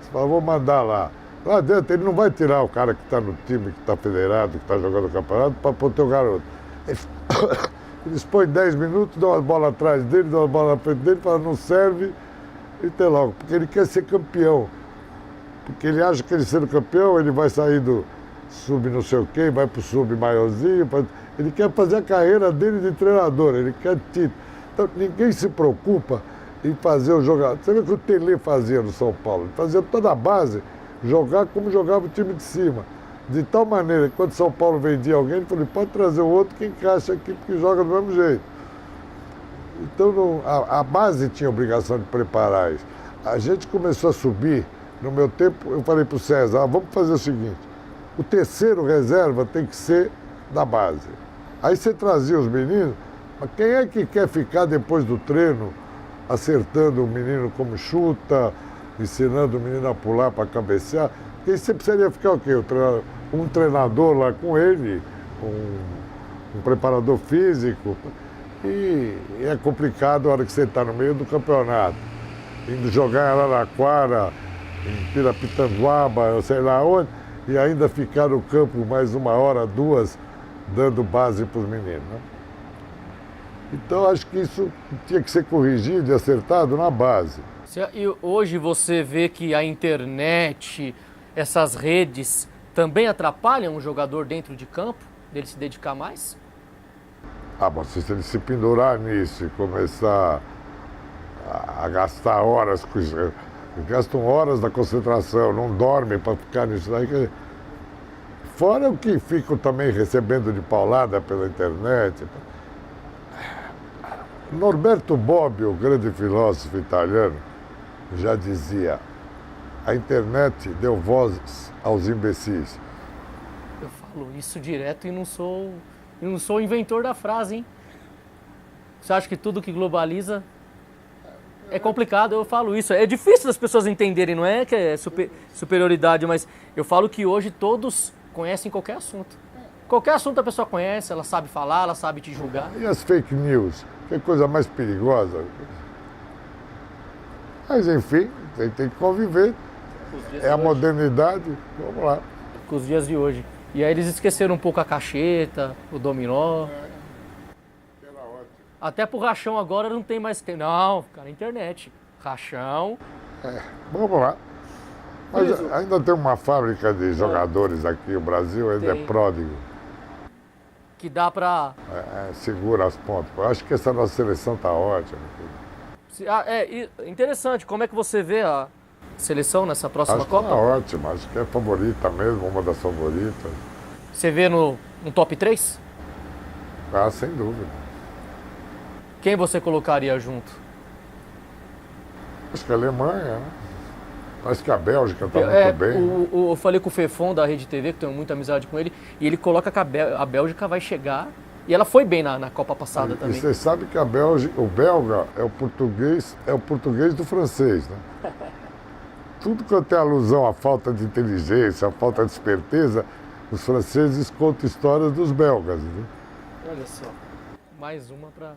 você fala, vou mandar lá. Lá dentro ele não vai tirar o cara que está no time, que está federado, que está jogando o campeonato, para pôr o teu garoto. Eles põem 10 minutos, dão as bolas atrás dele, dão as bolas na frente dele, falam, não serve, e tem logo. Porque ele quer ser campeão. Porque ele acha que ele sendo campeão, ele vai sair do sub não sei o quê, vai para o sub maiorzinho. Ele quer fazer a carreira dele de treinador, ele quer título. Então ninguém se preocupa em fazer o jogador. Você vê o que o Tele fazia no São Paulo? Ele fazia toda a base jogar como jogava o time de cima. De tal maneira que quando São Paulo vendia alguém, ele falou, pode trazer o outro que encaixa aqui, porque joga do mesmo jeito. Então a base tinha a obrigação de preparar isso. A gente começou a subir, no meu tempo, eu falei para o César, vamos fazer o seguinte, o terceiro reserva tem que ser da base. Aí você trazia os meninos, mas quem é que quer ficar depois do treino acertando o menino como chuta, ensinando o menino a pular para cabecear? Porque você precisaria ficar o quê? Um treinador lá com ele, um preparador físico. E é complicado a hora que você está no meio do campeonato, indo jogar em Araraquara, em Pirapitanguaba, eu sei lá onde, e ainda ficar no campo mais 1 hora, 2, dando base para os meninos. Né? Então acho que isso tinha que ser corrigido e acertado na base. E hoje você vê que a internet, essas redes, também atrapalham um jogador dentro de campo, dele se dedicar mais? Mas se ele se pendurar nisso e começar a gastar horas com isso, gastam horas da concentração, não dormem para ficar nisso daí. Fora o que ficam também recebendo de paulada pela internet. Norberto Bobbio, o grande filósofo italiano, já dizia, a internet deu voz aos imbecis. Eu falo isso direto e não sou o inventor da frase, hein? Você acha que tudo que globaliza é complicado? Eu falo isso. É difícil das pessoas entenderem, não é que é superioridade, mas eu falo que hoje todos conhecem qualquer assunto. Qualquer assunto a pessoa conhece, ela sabe falar, ela sabe te julgar. E as fake news? Que coisa mais perigosa. Mas, enfim, tem que conviver. É a modernidade. Vamos lá. Com os dias de hoje. E aí eles esqueceram um pouco a cacheta, o dominó. Era ótimo. Até pro rachão agora não tem mais tempo. Não, cara, internet. Rachão. Vamos lá. Mas ainda tem uma fábrica de jogadores aqui, o Brasil ainda é pródigo. Que dá pra... segura as pontas. Eu acho que essa nossa seleção tá ótima. Interessante. Como é que você vê a seleção nessa próxima acho Copa? Tá ótima, acho que é favorita mesmo, uma das favoritas. Você vê no top 3? Sem dúvida. Quem você colocaria junto? Acho que a Alemanha, né? Acho que a Bélgica está muito bem. Eu falei com o Fefon da Rede TV, que tenho muita amizade com ele, e ele coloca que a Bélgica vai chegar, e ela foi bem na Copa passada também. E você sabe que o belga é o português do francês, né? Tudo quanto é alusão à falta de inteligência, à falta de esperteza, os franceses contam histórias dos belgas. Né? Olha só, mais uma para...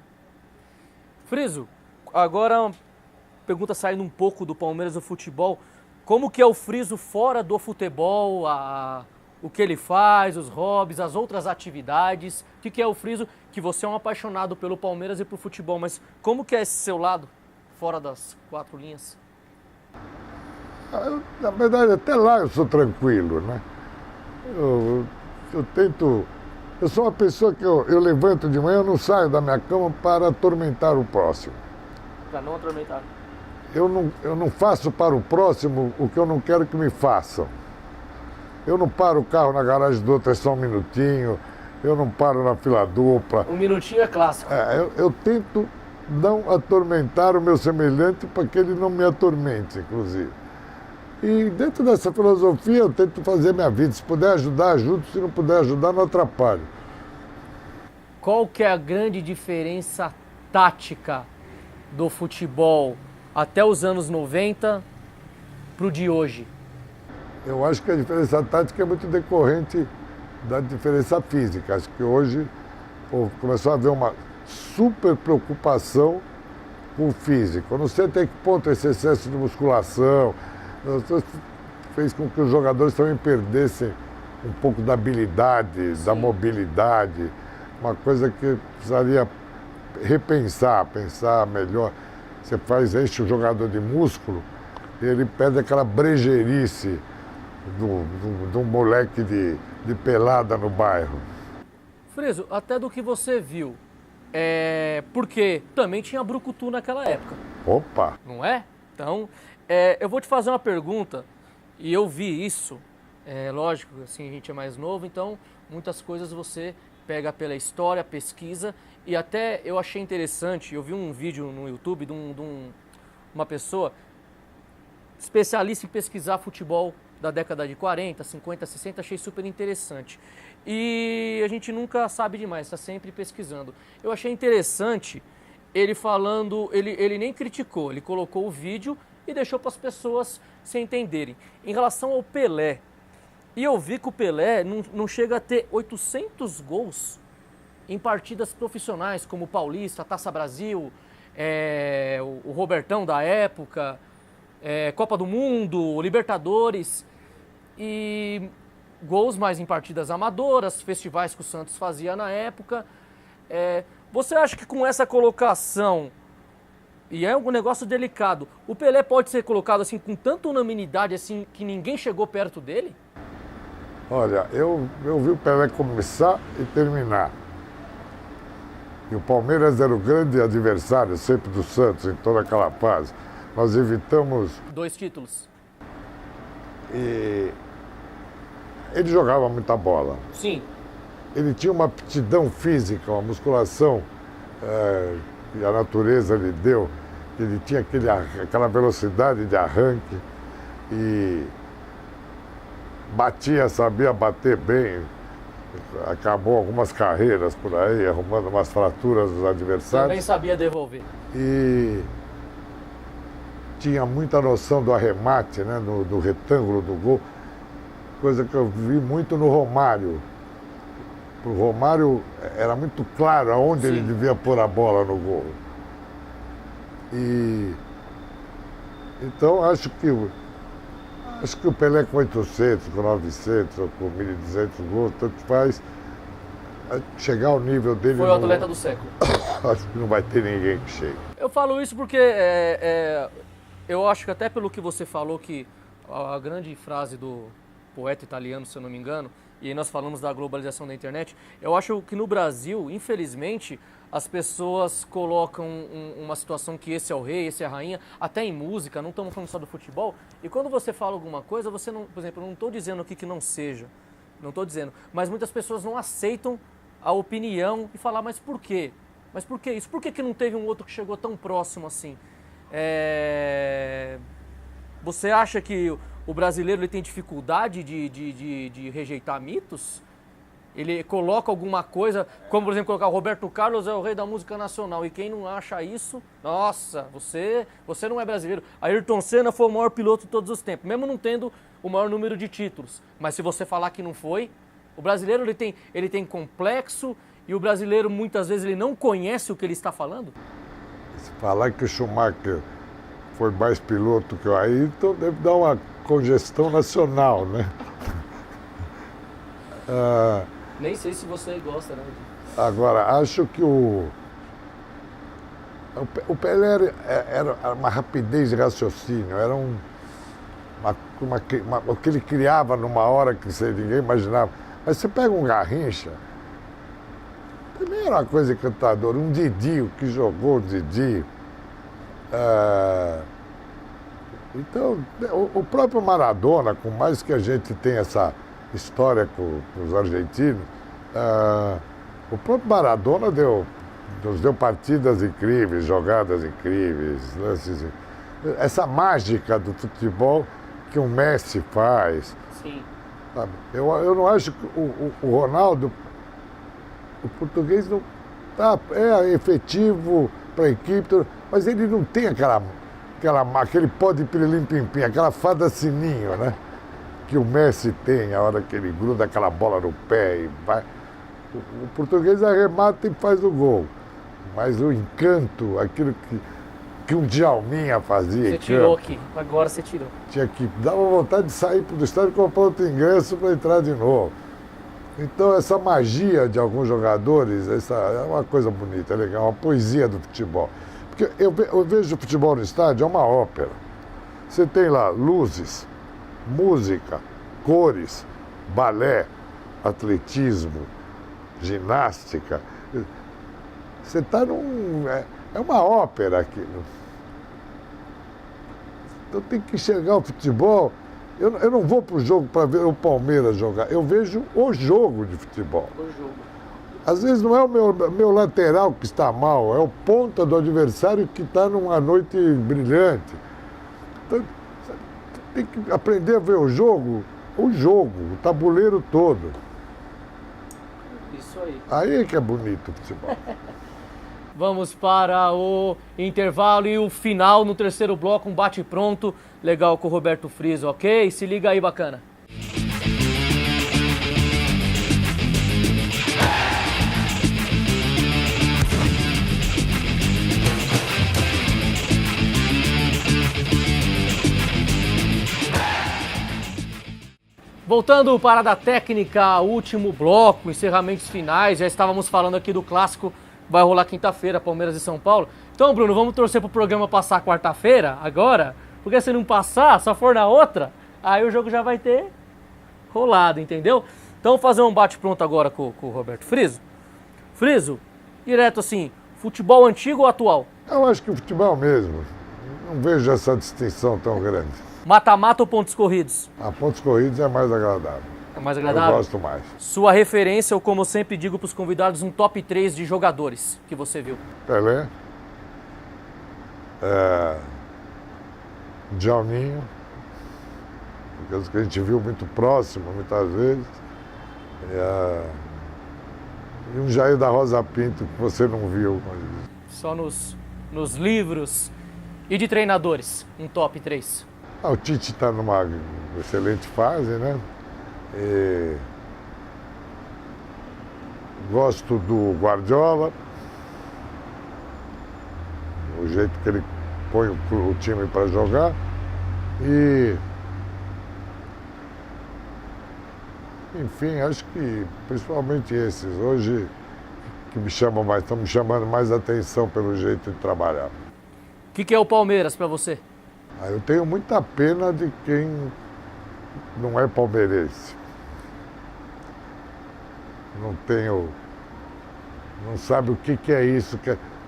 Friso, agora uma pergunta saindo um pouco do Palmeiras do futebol. Como que é o Friso fora do futebol, o que ele faz, os hobbies, as outras atividades? O que é o Friso? Que você é um apaixonado pelo Palmeiras e pelo futebol, mas como que é esse seu lado, fora das 4 linhas? Na verdade, até lá eu sou tranquilo, né? Eu tento... Eu sou uma pessoa que eu levanto de manhã, eu não saio da minha cama para atormentar o próximo. Para não atormentar. Eu não faço para o próximo o que eu não quero que me façam. Eu não paro o carro na garagem do outro, é só um minutinho. Eu não paro na fila dupla. Um minutinho é clássico. Eu tento não atormentar o meu semelhante para que ele não me atormente, inclusive. E dentro dessa filosofia eu tento fazer minha vida. Se puder ajudar, ajudo. Se não puder ajudar, não atrapalho. Qual que é a grande diferença tática do futebol até os anos 90 para o de hoje? Eu acho que a diferença tática é muito decorrente da diferença física. Acho que hoje começou a haver uma super preocupação com o físico. Eu não sei até que ponto esse excesso de musculação fez com que os jogadores também perdessem um pouco da habilidade, da mobilidade, uma coisa que precisaria repensar, pensar melhor. Você enche o jogador de músculo e ele perde aquela brejeirice de um moleque de pelada no bairro. Friso, até do que você viu, porque também tinha brucutu naquela época. Opa! Não é? Então, eu vou te fazer uma pergunta, e eu vi isso, lógico, assim, a gente é mais novo, então muitas coisas você pega pela história, pesquisa, e até eu achei interessante, eu vi um vídeo no YouTube de uma pessoa especialista em pesquisar futebol da década de 40, 50, 60, achei super interessante. E a gente nunca sabe demais, está sempre pesquisando. Eu achei interessante ele falando, ele nem criticou, ele colocou o vídeo e deixou para as pessoas se entenderem. Em relação ao Pelé, e eu vi que o Pelé não chega a ter 800 gols em partidas profissionais, como o Paulista, Taça Brasil, o Robertão da época, Copa do Mundo, Libertadores, e gols mais em partidas amadoras, festivais que o Santos fazia na época. Você acha que com essa colocação, e é um negócio delicado, o Pelé pode ser colocado assim com tanta unanimidade assim que ninguém chegou perto dele? Olha, eu vi o Pelé começar e terminar. E o Palmeiras era o grande adversário sempre do Santos em toda aquela fase. Nós evitamos... 2 títulos. E ele jogava muita bola. Sim. Ele tinha uma aptidão física, uma musculação que a natureza lhe deu. Ele tinha aquela velocidade de arranque e sabia bater bem. Acabou algumas carreiras por aí, arrumando umas fraturas dos adversários. Também sabia devolver. E tinha muita noção do arremate, né, do retângulo do gol, coisa que eu vi muito no Romário. O Romário era muito claro aonde ele devia pôr a bola no gol. E então acho que o Pelé com 800, com 900, ou com 1.200 gols, tanto faz, chegar ao nível dele... Foi o atleta do século. Acho que não vai ter ninguém que chegue. Eu falo isso porque eu acho que até pelo que você falou, que a grande frase do poeta italiano, se eu não me engano, e aí nós falamos da globalização da internet, eu acho que no Brasil, infelizmente, as pessoas colocam uma situação que esse é o rei, esse é a rainha, até em música, não estamos falando só do futebol, e quando você fala alguma coisa, você não, por exemplo, eu não estou dizendo aqui que não seja, não estou dizendo, mas muitas pessoas não aceitam a opinião e falar, mas por quê? Mas por que isso? Por que não teve um outro que chegou tão próximo assim? Você acha que o brasileiro ele tem dificuldade de rejeitar mitos? Ele coloca alguma coisa, como por exemplo colocar o Roberto Carlos é o rei da música nacional, e quem não acha isso, nossa, você não é brasileiro. Ayrton Senna foi o maior piloto de todos os tempos, mesmo não tendo o maior número de títulos. Mas se você falar que não foi, o brasileiro ele tem complexo, e o brasileiro muitas vezes ele não conhece o que ele está falando. Se falar que o Schumacher foi mais piloto que o Ayrton, deve dar uma congestão nacional, né? Nem sei se você gosta, né? Agora, acho que o Pelé era uma rapidez de raciocínio, era o que ele criava numa hora que ninguém imaginava. Mas você pega um Garrincha, também era uma coisa encantadora, um Didi, o que jogou o Didi. Então, o próprio Maradona, com mais que a gente tem essa história com os argentinos, o próprio Maradona nos deu partidas incríveis, jogadas incríveis, lances, essa mágica do futebol que o Messi faz. Sim. Sabe? Eu não acho que o Ronaldo, o português não é efetivo para a equipe, mas ele não tem aquele pó de pirilim-pim-pim, aquela fada sininho, né? Que o Messi tem, a hora que ele gruda aquela bola no pé e vai. O português arremata e faz o gol. Mas o encanto, aquilo que que um Djalminha fazia. Você tirou aqui, agora você tirou. Tinha que dava vontade de sair do estádio e comprar outro ingresso para entrar de novo. Então essa magia de alguns jogadores, essa é uma coisa bonita, é legal, uma poesia do futebol. Porque eu vejo o futebol no estádio, é uma ópera. Você tem lá luzes, música, cores, balé, atletismo, ginástica. Você está num... É uma ópera aquilo. Então tem que enxergar o futebol. Eu não vou para o jogo para ver o Palmeiras jogar. Eu vejo o jogo de futebol. O jogo. Às vezes não é o meu lateral que está mal, é o ponta do adversário que está numa noite brilhante. Então, tem que aprender a ver o jogo, o tabuleiro todo. Isso aí. Aí é que é bonito o futebol. Vamos para o intervalo e o final no terceiro bloco, um bate-pronto legal com o Roberto Friso, ok? Se liga aí, bacana. Voltando para a Parada Técnica, último bloco, encerramentos finais, já estávamos falando aqui do clássico, vai rolar quinta-feira, Palmeiras e São Paulo. Então, Bruno, vamos torcer pro programa passar quarta-feira, agora, porque se não passar, só for na outra, aí o jogo já vai ter rolado, entendeu? Então, vamos fazer um bate-pronto agora com o Roberto Friso. Friso, direto assim, futebol antigo ou atual? Eu acho que o futebol mesmo. Não vejo essa distinção tão grande. Mata-mata ou pontos corridos? A pontos corridos é mais agradável. É mais agradável? Eu gosto mais. Sua referência, ou como eu sempre digo para os convidados, um top 3 de jogadores que você viu? Pelé. Djalminha. Coisas que a gente viu muito próximo, muitas vezes. E um Jair da Rosa Pinto que você não viu. Só nos livros. E de treinadores, um top 3? O Tite está numa excelente fase, né? Gosto do Guardiola, o jeito que ele põe o time para jogar. Enfim, acho que principalmente esses hoje que estão me chamando mais atenção pelo jeito de trabalhar. O que é o Palmeiras para você? Eu tenho muita pena de quem não é palmeirense. Não sabe o que é isso.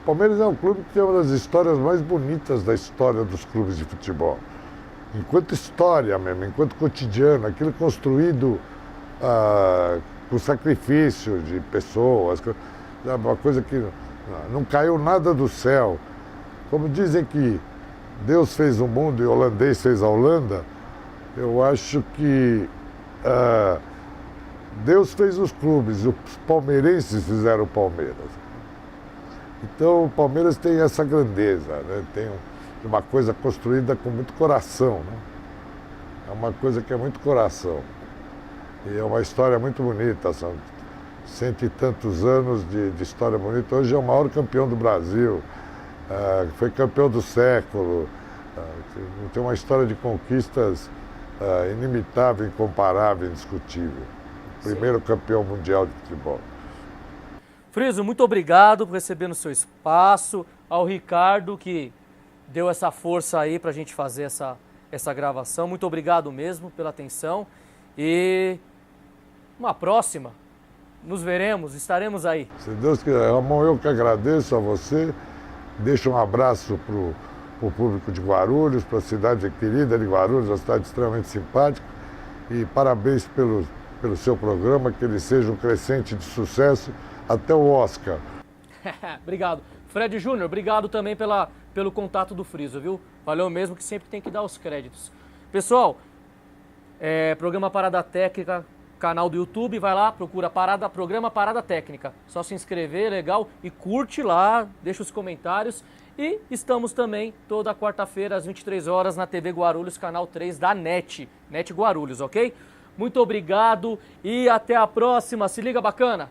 Palmeiras é um clube que tem uma das histórias mais bonitas da história dos clubes de futebol. Enquanto história mesmo, enquanto cotidiano, aquilo construído com sacrifício de pessoas, uma coisa que não caiu nada do céu. Como dizem que Deus fez o mundo e o holandês fez a Holanda, eu acho que Deus fez os clubes, os palmeirenses fizeram o Palmeiras. Então o Palmeiras tem essa grandeza, né? Tem uma coisa construída com muito coração, né? É uma coisa que é muito coração. E é uma história muito bonita, são 100 e tantos anos de história bonita. Hoje é o maior campeão do Brasil. Foi campeão do século, tem uma história de conquistas inimitável, incomparável, indiscutível. Primeiro campeão mundial de futebol. Friso, muito obrigado por receber no seu espaço, ao Ricardo que deu essa força aí pra gente fazer essa gravação. Muito obrigado mesmo pela atenção e uma próxima, nos veremos, estaremos aí. Se Deus quiser, Ramon, eu que agradeço a você. Deixo um abraço para o público de Guarulhos, para a cidade querida de Guarulhos, uma cidade extremamente simpática. E parabéns pelo seu programa, que ele seja um crescente de sucesso até o Oscar. Obrigado. Fred Júnior, obrigado também pelo contato do Friso, viu? Valeu mesmo, que sempre tem que dar os créditos. Pessoal, programa Parada Técnica, canal do YouTube, vai lá, procura programa Parada Técnica. Só se inscrever, legal, e curte lá, deixa os comentários. E estamos também toda quarta-feira às 23 horas na TV Guarulhos, canal 3 da NET Guarulhos, ok? Muito obrigado e até a próxima. Se liga, bacana!